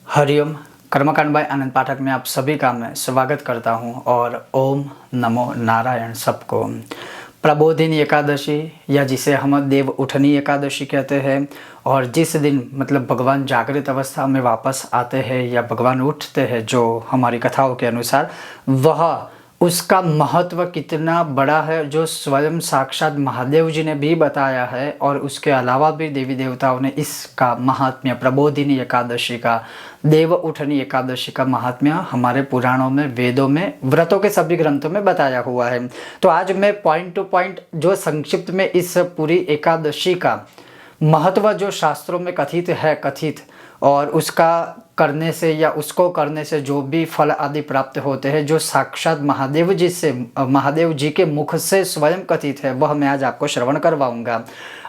हरिओम। कर्मकांड बाय आनंद पाठक में आप सभी का मैं स्वागत करता हूं और ओम नमो नारायण सबको। प्रबोधिनी एकादशी या जिसे हम देव उठनी एकादशी कहते हैं, और जिस दिन मतलब भगवान जागृत अवस्था में वापस आते हैं या भगवान उठते हैं जो हमारी कथाओं के अनुसार, वह उसका महत्व कितना बड़ा है जो स्वयं साक्षात महादेव जी ने भी बताया है। और उसके अलावा भी देवी देवताओं ने इसका महात्म्य, प्रबोधिनी एकादशी का, देव उठनी एकादशी का महात्म्य हमारे पुराणों में, वेदों में, व्रतों के सभी ग्रंथों में बताया हुआ है। तो आज मैं पॉइंट टू पॉइंट जो संक्षिप्त में इस पूरी एकादशी का महत्व जो शास्त्रों में कथित और उसका करने से या उसको करने से जो भी फल आदि प्राप्त होते हैं, जो साक्षात महादेव जी के मुख से स्वयं कथित है, वह मैं आज आपको श्रवण करवाऊंगा।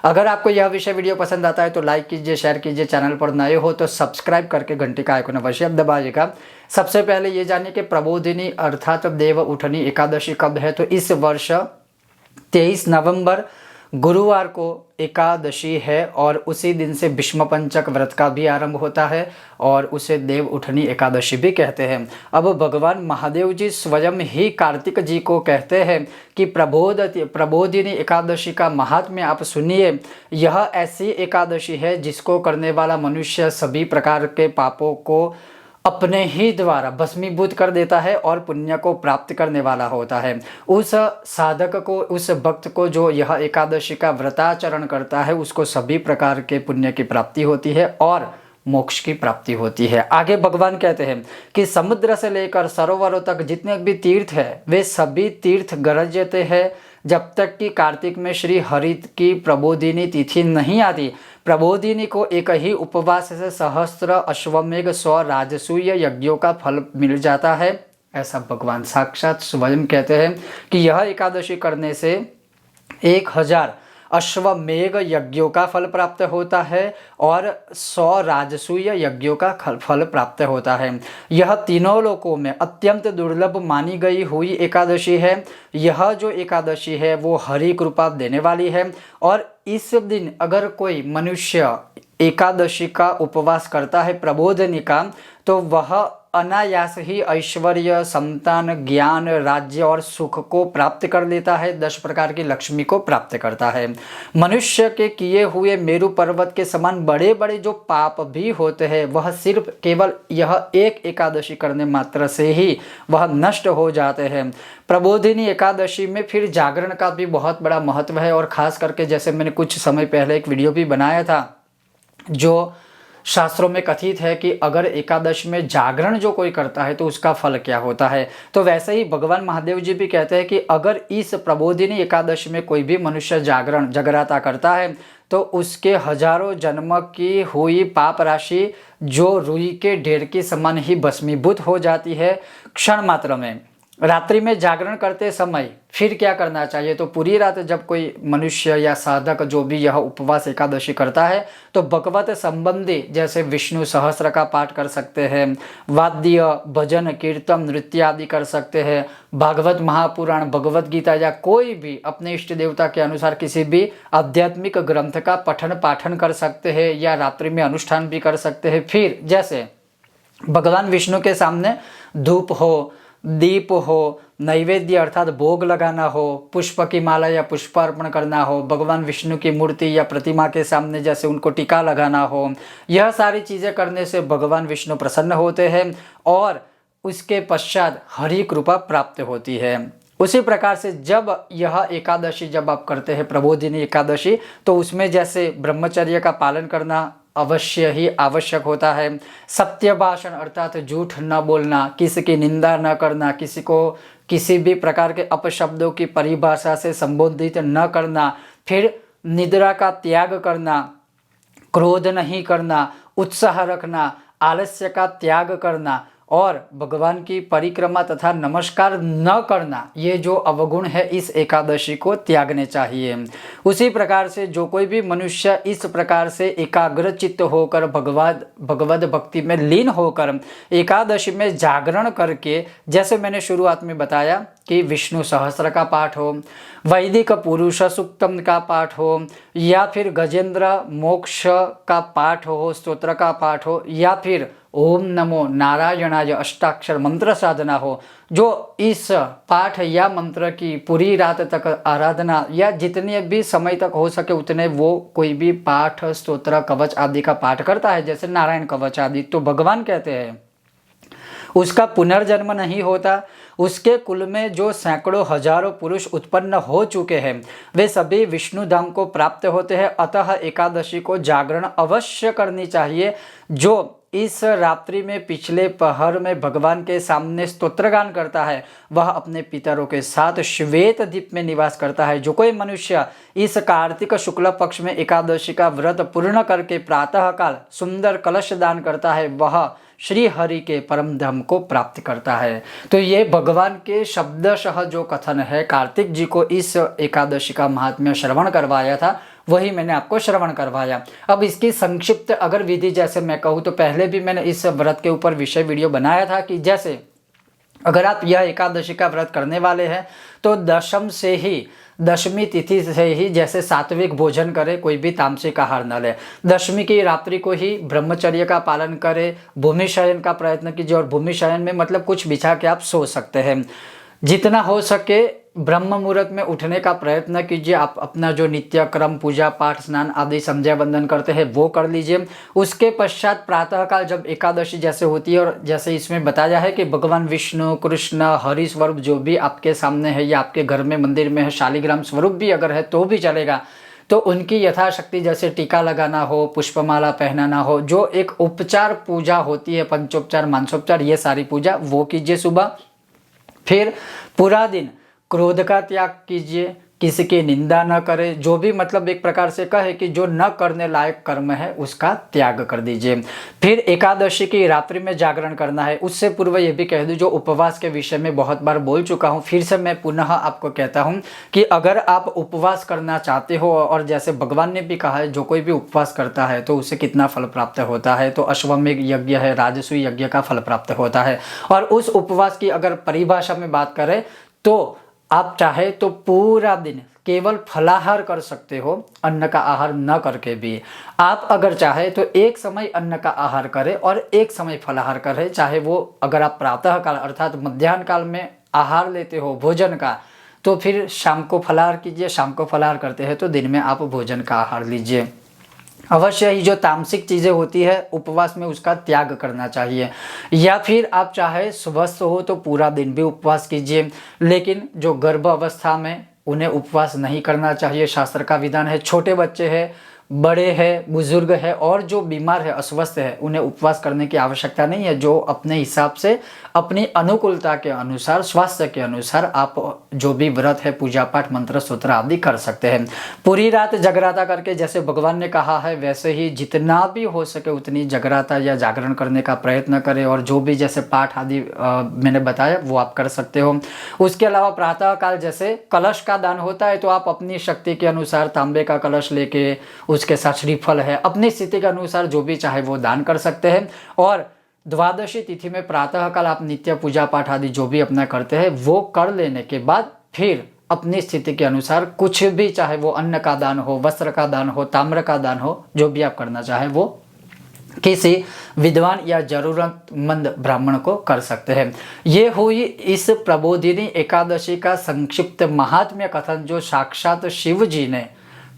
अगर आपको यह विषय वीडियो पसंद आता है तो लाइक कीजिए, शेयर कीजिए, चैनल पर नए हो तो सब्सक्राइब करके घंटी का आइकन अवश्य दबाइएगा। सबसे पहले ये जानिए कि प्रबोधिनी अर्थात देव उठनी एकादशी कब है। तो इस वर्ष 23 नवंबर गुरुवार को एकादशी है और उसी दिन से भीष्म पंचक व्रत का भी आरंभ होता है और उसे देव उठनी एकादशी भी कहते हैं। अब भगवान महादेव जी स्वयं ही कार्तिक जी को कहते हैं कि प्रबोधिनी एकादशी का महात्म्य आप सुनिए। यह ऐसी एकादशी है जिसको करने वाला मनुष्य सभी प्रकार के पापों को अपने ही द्वारा भस्मीभूत कर देता है और पुण्य को प्राप्त करने वाला होता है। उस साधक को, उस भक्त को जो यह एकादशी का व्रताचरण करता है, उसको सभी प्रकार के पुण्य की प्राप्ति होती है और मोक्ष की प्राप्ति होती है। आगे भगवान कहते हैं कि समुद्र से लेकर सरोवरों तक जितने भी तीर्थ है, वे सभी तीर्थ गरजते हैं जब तक कि कार्तिक में श्री हरि की प्रबोधिनी तिथि नहीं आती। प्रबोधिनी को एक ही उपवास से सहस्त्र अश्वमेघ 100 राजसूय यज्ञों का फल मिल जाता है। ऐसा भगवान साक्षात स्वयं कहते हैं कि यह एकादशी करने से 1000 अश्वमेघ यज्ञों का फल प्राप्त होता है और 100 राजसूय यज्ञों का फल प्राप्त होता है। यह तीनों लोकों में अत्यंत दुर्लभ मानी गई हुई एकादशी है। यह जो एकादशी है वो हरि कृपा देने वाली है और इस दिन अगर कोई मनुष्य एकादशी का उपवास करता है प्रबोधिनी का, तो वह अनायास ही ऐश्वर्य, संतान, ज्ञान, राज्य और सुख को प्राप्त कर लेता है। 10 प्रकार की लक्ष्मी को प्राप्त करता है। मनुष्य के किए हुए मेरु पर्वत के समान बड़े बड़े जो पाप भी होते हैं, वह सिर्फ केवल यह एक एकादशी करने मात्र से ही वह नष्ट हो जाते हैं। प्रबोधिनी एकादशी में फिर जागरण का भी बहुत बड़ा महत्व है और खास करके जैसे मैंने कुछ समय पहले एक वीडियो भी बनाया था, जो शास्त्रों में कथित है कि अगर एकादशी में जागरण जो कोई करता है तो उसका फल क्या होता है। तो वैसे ही भगवान महादेव जी भी कहते हैं कि अगर इस प्रबोधिनी एकादशी में कोई भी मनुष्य जगराता करता है तो उसके हजारों जन्म की हुई पाप राशि जो रुई के ढेर के समान ही भस्मीभूत हो जाती है क्षण मात्र में। रात्रि में जागरण करते समय फिर क्या करना चाहिए, तो पूरी रात जब कोई मनुष्य या साधक जो भी यह उपवास एकादशी करता है तो भगवत संबंधी जैसे विष्णु सहस्त्र का पाठ कर सकते हैं, वाद्य, भजन, कीर्तन, नृत्य आदि कर सकते हैं, भागवत महापुराण, भगवत गीता या कोई भी अपने इष्ट देवता के अनुसार किसी भी आध्यात्मिक ग्रंथ का पठन पाठन कर सकते हैं या रात्रि में अनुष्ठान भी कर सकते हैं। फिर जैसे भगवान विष्णु के सामने धूप हो, दीप हो, नैवेद्य अर्थात भोग लगाना हो, पुष्प की माला या पुष्पार्पण करना हो, भगवान विष्णु की मूर्ति या प्रतिमा के सामने जैसे उनको टीका लगाना हो, यह सारी चीज़ें करने से भगवान विष्णु प्रसन्न होते हैं और उसके पश्चात हरि कृपा प्राप्त होती है। उसी प्रकार से जब यह एकादशी जब आप करते हैं प्रबोधिनी एकादशी, तो उसमें जैसे ब्रह्मचर्य का पालन करना अवश्य ही आवश्यक होता है। सत्य भाषण अर्थात झूठ न बोलना, किसी की निंदा न करना, किसी को किसी भी प्रकार के अपशब्दों की परिभाषा से संबोधित न करना, फिर निद्रा का त्याग करना, क्रोध नहीं करना, उत्साह रखना, आलस्य का त्याग करना और भगवान की परिक्रमा तथा नमस्कार न करना, ये जो अवगुण है इस एकादशी को त्यागने चाहिए। उसी प्रकार से जो कोई भी मनुष्य इस प्रकार से एकाग्रचित्त होकर भगवद भक्ति में लीन होकर एकादशी में जागरण करके, जैसे मैंने शुरुआत में बताया कि विष्णु सहस्त्र का पाठ हो, वैदिक पुरुष सूक्तम का पाठ हो, या फिर गजेंद्र मोक्ष का पाठ हो, स्तोत्र का पाठ हो, या फिर ओम नमो नारायणाय अष्टाक्षर मंत्र साधना हो, जो इस पाठ या मंत्र की पूरी रात तक आराधना या जितने भी समय तक हो सके उतने वो कोई भी पाठ स्तोत्र कवच आदि का पाठ करता है, जैसे नारायण कवच आदि, तो भगवान कहते हैं उसका पुनर्जन्म नहीं होता। उसके कुल में जो सैकड़ों हजारों पुरुष उत्पन्न हो चुके हैं वे सभी विष्णु धाम को प्राप्त होते हैं। अतः एकादशी को जागरण अवश्य करनी चाहिए। जो इस रात्रि में पिछले पहर में भगवान के सामने स्तोत्रगान करता है वह अपने पितरों के साथ श्वेत द्वीप में निवास करता है। जो कोई मनुष्य इस कार्तिक शुक्ल पक्ष में एकादशी का व्रत पूर्ण करके प्रातःकाल सुंदर कलश दान करता है वह श्री हरि के परम धाम को प्राप्त करता है। तो ये भगवान के शब्दशः जो कथन है, कार्तिक जी को इस एकादशी का महात्म्य श्रवण करवाया था, वही मैंने आपको श्रवण करवाया। अब इसकी संक्षिप्त अगर विधि जैसे मैं कहूँ तो पहले भी मैंने इस व्रत के ऊपर विषय वीडियो बनाया था कि जैसे अगर आप यह एकादशी का व्रत करने वाले हैं तो दशमी तिथि से ही जैसे सात्विक भोजन करें, कोई भी तामसिक आहार न ले। दशमी की रात्रि को ही ब्रह्मचर्य का पालन करें, भूमि शयन का प्रयत्न कीजिए। और भूमि शयन में मतलब कुछ बिछा के आप सो सकते हैं। जितना हो सके ब्रह्म मुहूर्त में उठने का प्रयत्न कीजिए। आप अपना जो नित्य क्रम पूजा पाठ स्नान आदि संध्या वंदन करते हैं वो कर लीजिए। उसके पश्चात प्रातःकाल जब एकादशी जैसे होती है और जैसे इसमें बताया है कि भगवान विष्णु कृष्ण हरि स्वरूप जो भी आपके सामने है या आपके घर में मंदिर में है, शालिग्राम स्वरूप भी अगर है तो भी चलेगा, तो उनकी यथाशक्ति जैसे टीका लगाना हो, पुष्पमाला पहनाना हो, जो एक उपचार पूजा होती है, पंचोपचार मानसोपचार, ये सारी पूजा वो कीजिए सुबह। फिर पूरा दिन क्रोध का त्याग कीजिए, किसी की निंदा न करे, जो भी मतलब एक प्रकार से कहे कि जो न करने लायक कर्म है उसका त्याग कर दीजिए। फिर एकादशी की रात्रि में जागरण करना है। उससे पूर्व ये भी कह दूं, जो उपवास के विषय में बहुत बार बोल चुका हूँ, फिर से मैं पुनः आपको कहता हूँ कि अगर आप उपवास करना चाहते हो और जैसे भगवान ने भी कहा है जो कोई भी उपवास करता है तो उसे कितना फल प्राप्त होता है, तो अश्वमेध यज्ञ है, राजसूय यज्ञ का फल प्राप्त होता है। और उस उपवास की अगर परिभाषा में बात करें तो आप चाहे तो पूरा दिन केवल फलाहार कर सकते हो, अन्न का आहार न करके भी। आप अगर चाहे तो एक समय अन्न का आहार करें और एक समय फलाहार करें। चाहे वो अगर आप प्रातः काल अर्थात मध्याह्न काल में आहार लेते हो भोजन का, तो फिर शाम को फलाहार कीजिए। शाम को फलाहार करते हैं तो दिन में आप भोजन का आहार लीजिए। अवश्य ही जो तामसिक चीज़ें होती है उपवास में उसका त्याग करना चाहिए। या फिर आप चाहे स्वस्थ हो तो पूरा दिन भी उपवास कीजिए, लेकिन जो गर्भ अवस्था में उन्हें उपवास नहीं करना चाहिए। शास्त्र का विधान है, छोटे बच्चे हैं, बड़े हैं, बुजुर्ग है और जो बीमार है, अस्वस्थ है, उन्हें उपवास करने की आवश्यकता नहीं है। जो अपने हिसाब से अपनी अनुकूलता के अनुसार, स्वास्थ्य के अनुसार आप जो भी व्रत है, पूजा पाठ, मंत्र सूत्र आदि कर सकते हैं। पूरी रात जगराता करके जैसे भगवान ने कहा है वैसे ही जितना भी हो सके उतनी जगराता या जागरण करने का प्रयत्न करें। और जो भी जैसे पाठ आदि मैंने बताया वो आप कर सकते हो। उसके अलावा प्रातः काल जैसे कलश का दान होता है तो आप अपनी शक्ति के अनुसार तांबे का कलश लेके उसके साथ श्रीफल है, अपनी स्थिति के अनुसार जो भी चाहे वो दान कर सकते हैं। और द्वादशी तिथि में प्रातःकाल आप नित्य पूजा पाठ आदि जो भी अपना करते हैं वो कर लेने के बाद फिर अपनी स्थिति के अनुसार कुछ भी, चाहे वो अन्न का दान हो, वस्त्र का दान हो, ताम्र का दान हो, जो भी आप करना चाहे वो किसी विद्वान या जरूरतमंद ब्राह्मण को कर सकते हैं। ये हुई इस प्रबोधिनी एकादशी का संक्षिप्त महात्म्य कथन जो साक्षात शिव जी ने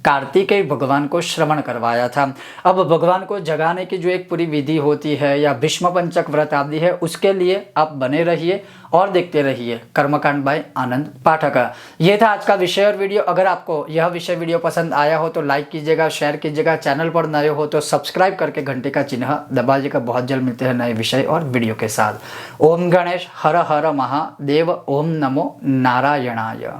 कार्तिकेय भगवान को श्रवण करवाया था। अब भगवान को जगाने की जो एक पूरी विधि होती है या भीष्म पंचक व्रत आदि है, उसके लिए आप बने रहिए और देखते रहिए कर्मकांड बाय आनंद पाठक। ये था आज का विषय और वीडियो। अगर आपको यह विषय वीडियो पसंद आया हो तो लाइक कीजिएगा, शेयर कीजिएगा। चैनल पर नए हो तो सब्सक्राइब करके घंटे का चिन्ह दबाइएगा। बहुत जल्द मिलते हैं नए विषय और वीडियो के साथ। ओम गणेश हर हर महादेव, ओम नमो नारायणाय।